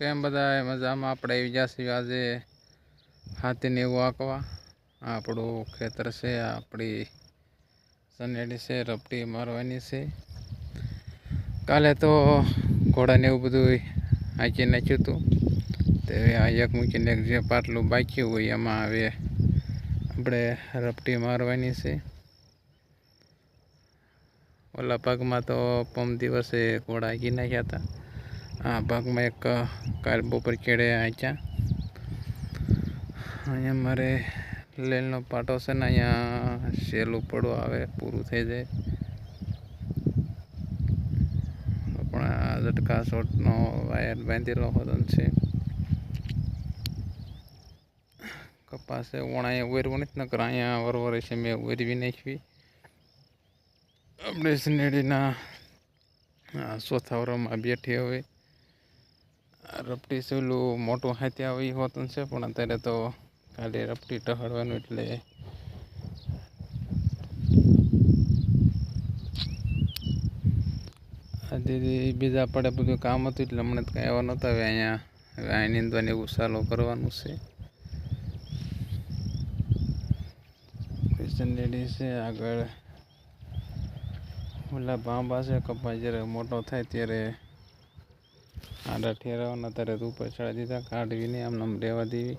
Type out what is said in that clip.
કેમ બધા મજામાં? આપણે આવી જશે આજે હાથીને એવું આંકવા. આપણું ખેતર છે, આપણી સનેડી છે, રપટી મારવાની છે. કાલે તો ઘોડાને એવું બધું આંકી નાખ્યું હતું. તે આ એક મૂકીને એક જે પાટલું બાકી હોય એમાં હવે આપણે રપટી મારવાની છે. ઓલા ભાગમાં તો પમ દિવસે ઘોડા આંકી નાખ્યા હતા. આ ભાગમાં એક કાલ બપોર કેળે આંક્યા. અહીંયા મારે લેલનો પાટો છે ને, અહીંયા સહેલું પડવું આવે, પૂરું થઈ જાય. પણ આ ઝટકા શોટનો વાયર બાંધેલો હોતો છે. કપાસે ઓણાએ વેરવું નથી, નકર અહીંયા વરવરે છે મેં વેરવી નાખવી. આપણે સનેડીના ચોથા વરમાં બેઠી હવે. રપટી સેલું મોટું હાથ્યા હોય હોતું છે, પણ અત્યારે તો ખાલી રપટી ટહળવાનું એટલે દીદી બીજા પડે બધું કામ હતું એટલે હમણાં કંઈ આવવા નહોતા. હવે અહીંયા નીંદવાની એવું ચાલુ કરવાનું છે. સનેડી છે આગળ ઓલા ભાંબા છે. કપા જ્યારે મોટો થાય ત્યારે આડા ઠેરાવાના, ત્યારે ઉપર ચડાવી દીધા, કાઢવી નહીં, આમ રહેવા દેવી.